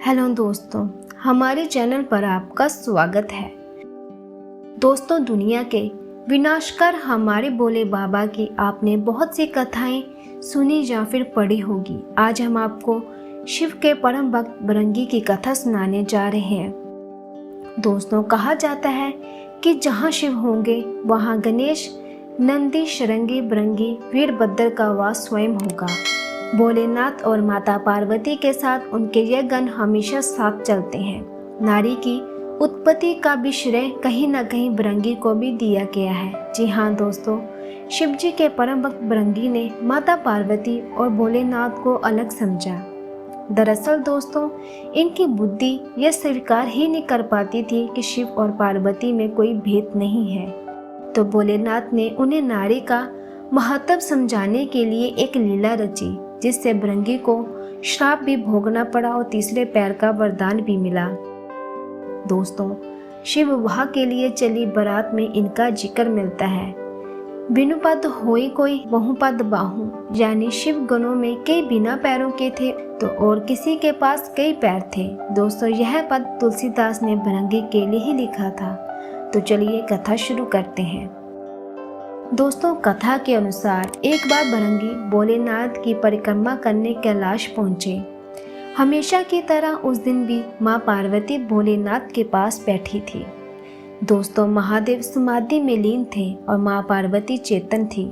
Hello दोस्तों, हमारे channel पर आपका स्वागत है। दोस्तों, दुनिया के विनाशकार हमारे भोले बाबा की आपने बहुत सी कथाएं सुनी या फिर पढ़ी होगी। आज हम आपको शिव के परम भक्त भृंगी की कथा सुनाने जा रहे हैं। दोस्तों, कहा जाता है कि जहाँ शिव होंगे वहाँ गणेश, नंदी, शरंगी, भृंगी, वीरभद्र का वास स्वयं होगा। भोलेनाथ और माता पार्वती के साथ उनके ये गण हमेशा साथ चलते हैं। नारी की उत्पत्ति का भी श्रेय कहीं न कहीं भृंगी को भी दिया गया है। जी हाँ दोस्तों, शिव जी के परम भक्त भृंगी ने माता पार्वती और भोलेनाथ को अलग समझा। दरअसल दोस्तों, इनकी बुद्धि यह स्वीकार ही नहीं कर पाती थी कि शिव और पार्वती में कोई भेद नहीं है। तो भोलेनाथ ने उन्हें नारी का महत्व समझाने के लिए एक लीला रची, जिससे भृंगी को श्राप भी भोगना पड़ा और तीसरे पैर का वरदान भी मिला। दोस्तों, शिव विवाह के लिए चली बारात में इनका जिक्र मिलता है। बिनु पद होई कोई बहु पद बाहु, यानी शिव गणों में कई बिना पैरों के थे तो और किसी के पास कई पैर थे। दोस्तों, यह पद तुलसीदास ने भृंगी के लिए ही लिखा था। तो चलिए कथा शुरू करते हैं। दोस्तों, कथा के अनुसार एक बार भृंगी भोलेनाथ की परिक्रमा करने कैलाश पहुंचे। हमेशा की तरह उस दिन भी मां पार्वती भोलेनाथ के पास बैठी थी। दोस्तों, महादेव समाधि में लीन थे और मां पार्वती चेतन थी।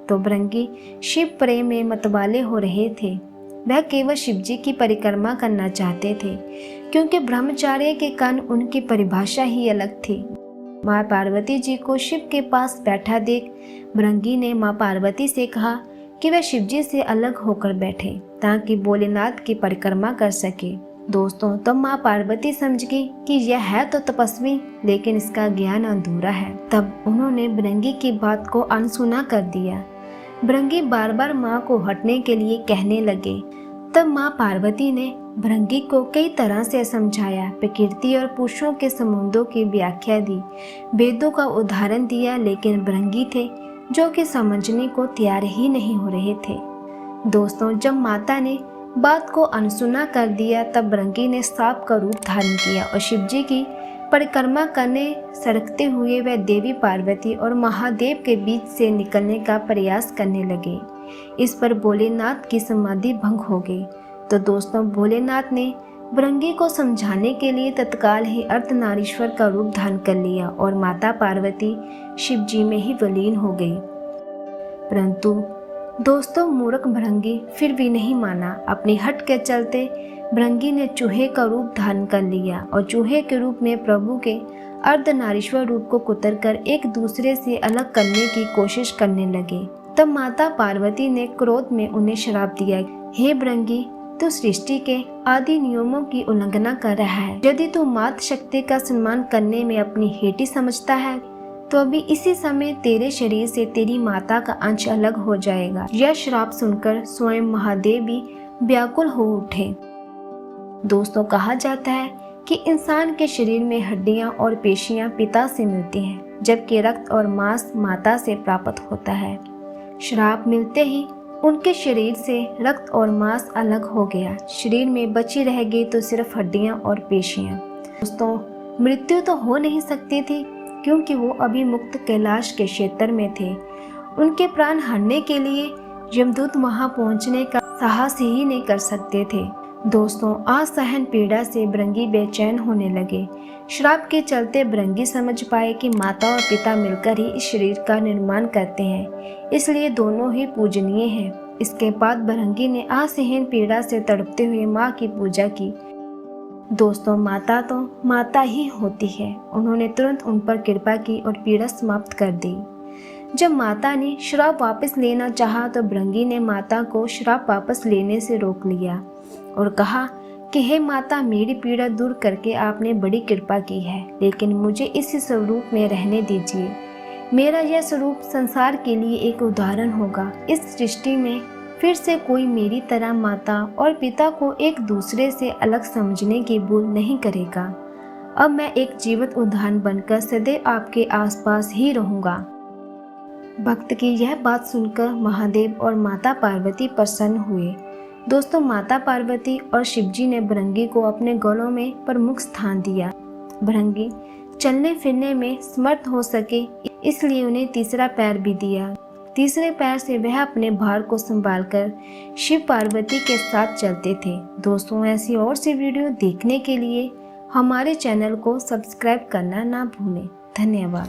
तो भृंगी शिव प्रेम में मतवाले हो रहे थे। वह केवल शिव जी की परिक्रमा करना चाहते थे, क्योंकि ब्रह्मचार्य के कारण उनकी परिभाषा ही अलग थी। माँ पार्वती जी को शिव के पास बैठा देख भृंगी ने माँ पार्वती से कहा कि वह शिव जी से अलग होकर बैठे ताकि भोलेनाथ की परिक्रमा कर सके। दोस्तों, तब माँ पार्वती समझ गई कि यह है तो तपस्वी, लेकिन इसका ज्ञान अधूरा है। तब उन्होंने भृंगी की बात को अनसुना कर दिया। भृंगी बार बार माँ को हटने के लिए कहने लगे। तब माँ पार्वती ने भृंगी को कई तरह से समझाया, प्रकृति और पुरुषों के संबंधों की व्याख्या दी, वेदों का उदाहरण दिया, लेकिन भृंगी थे जो कि समझने को तैयार ही नहीं हो रहे थे। दोस्तों, जब माता ने बात को अनसुना कर दिया तब भृंगी ने सांप का रूप धारण किया और शिव जी की परिक्रमा करने सरकते हुए वह देवी पार्वती और महादेव के बीच से निकलने का प्रयास करने लगे। इस पर भोलेनाथ की समाधि भंग हो गई। तो दोस्तों, भोलेनाथ ने भृंगी को समझाने के लिए तत्काल ही अर्धनारीश्वर का रूप धारण कर लिया और माता पार्वती शिव जी में ही विलीन हो गई। परंतु दोस्तों, मूर्ख भृंगी फिर भी नहीं माना। अपनी हट के चलते भृंगी ने चूहे का रूप धारण कर लिया और चूहे के रूप में प्रभु के अर्धनारीश्वर रूप को कुतर कर एक दूसरे से अलग करने की कोशिश करने लगे। तब माता पार्वती ने क्रोध में उन्हें श्राप दिया, हे भृंगी, तू सृष्टि के आदि नियमों की उल्लंघना कर रहा है। यदि तू मात शक्ति का सम्मान करने में अपनी हेटी समझता है तो अभी इसी समय तेरे शरीर से तेरी माता का अंश अलग हो जाएगा। यह श्राप सुनकर स्वयं महादेव भी व्याकुल हो उठे। दोस्तों, कहा जाता है कि इंसान के शरीर में हड्डियां और पेशियां पिता से मिलती हैं, जबकि रक्त और मांस माता से प्राप्त होता है। श्राप मिलते ही उनके शरीर से रक्त और मांस अलग हो गया। शरीर में बची रह गई तो सिर्फ हड्डियां और पेशियां। दोस्तों, मृत्यु तो हो नहीं सकती थी, क्योंकि वो अभी मुक्त कैलाश के क्षेत्र में थे। उनके प्राण हरने के लिए यमदूत वहां पहुंचने का साहस ही नहीं कर सकते थे। दोस्तों, असहन पीड़ा से भृंगी बेचैन होने लगे। श्राप के चलते भृंगी समझ पाए कि माता और पिता मिलकर ही इस शरीर का निर्माण करते हैं, इसलिए दोनों ही पूजनीय हैं। इसके बाद भृंगी ने असहन पीड़ा से तड़पते हुए माँ की पूजा की। दोस्तों, माता तो माता ही होती है। उन्होंने तुरंत उन पर कृपा की और पीड़ा समाप्त कर दी। जब माता ने श्राप वापस लेना चाहा तो भृंगी ने माता को श्राप वापस लेने से रोक लिया और कहा कि हे माता, मेरी पीड़ा दूर करके आपने बड़ी कृपा की है, लेकिन मुझे इसी स्वरूप में रहने दीजिए। मेरा यह स्वरूप संसार के लिए एक उदाहरण होगा। इस सृष्टि में फिर से कोई मेरी तरह माता और पिता को एक दूसरे से अलग समझने की भूल नहीं करेगा। अब मैं एक जीवित उदाहरण बनकर सदैव आपके आसपास ही रहूंगा। भक्त की यह बात सुनकर महादेव और माता पार्वती प्रसन्न हुए। दोस्तों माता पार्वती और शिवजी ने भृंगी को अपने गलों में प्रमुख स्थान दिया। भृंगी चलने फिरने में समर्थ हो सके इसलिए उन्हें तीसरा पैर भी दिया। तीसरे पैर से वह अपने भार को संभालकर शिव पार्वती के साथ चलते थे। दोस्तों ऐसी और सी वीडियो देखने के लिए हमारे चैनल को सब्सक्राइब करना ना भूलें। धन्यवाद।